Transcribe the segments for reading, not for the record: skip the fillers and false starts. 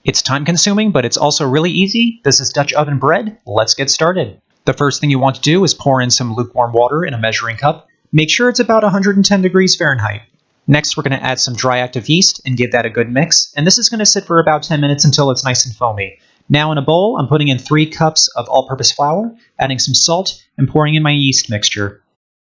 It's time consuming, but it's also really easy. This is Dutch oven bread. Let's get started. The first thing you want to do is pour in some lukewarm water in a measuring cup. Make sure it's about 110 degrees Fahrenheit. Next, we're going to add some dry active yeast and give that a good mix. And this is going to sit for about 10 minutes until it's nice and foamy. Now in a bowl, I'm putting in 3 cups of all-purpose flour, adding some salt, and pouring in my yeast mixture.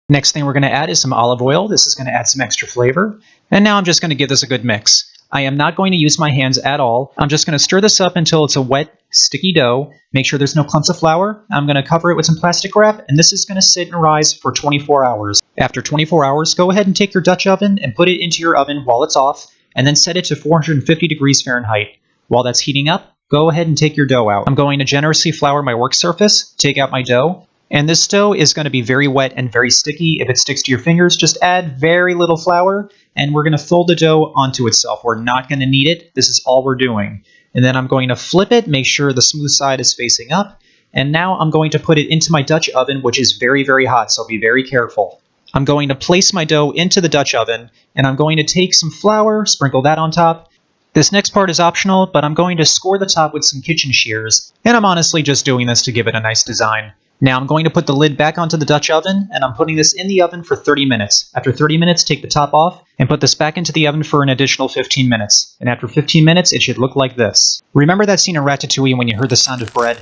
Next thing we're going to add is some olive oil. This is going to add some extra flavor. And now I'm just going to give this a good mix. I am not going to use my hands at all. I'm just going to stir this up until it's a wet, sticky dough. Make sure there's no clumps of flour. I'm going to cover it with some plastic wrap, and this is going to sit and rise for 24 hours. After 24 hours, go ahead and take your Dutch oven and put it into your oven while it's off, and then set it to 450 degrees Fahrenheit. While that's heating up, go ahead and take your dough out. I'm going to generously flour my work surface, take out my dough, and this dough is going to be very wet and very sticky. If it sticks to your fingers, just add very little flour, and we're going to fold the dough onto itself. We're not going to knead it. This is all we're doing. And then I'm going to flip it, make sure the smooth side is facing up, and now I'm going to put it into my Dutch oven, which is very, very hot, so be very careful. I'm going to place my dough into the Dutch oven, and I'm going to take some flour, sprinkle that on top. This next part is optional, but I'm going to score the top with some kitchen shears, and I'm honestly just doing this to give it a nice design. Now I'm going to put the lid back onto the Dutch oven, and I'm putting this in the oven for 30 minutes. After 30 minutes, take the top off, and put this back into the oven for an additional 15 minutes. And after 15 minutes, it should look like this. Remember that scene in Ratatouille when you heard the sound of bread?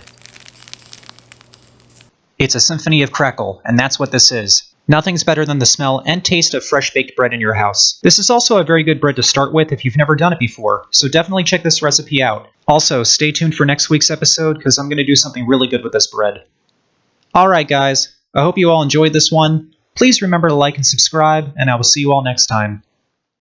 It's a symphony of crackle, and that's what this is. Nothing's better than the smell and taste of fresh baked bread in your house. This is also a very good bread to start with if you've never done it before, so definitely check this recipe out. Also, stay tuned for next week's episode because I'm going to do something really good with this bread. Alright guys, I hope you all enjoyed this one. Please remember to like and subscribe, and I will see you all next time.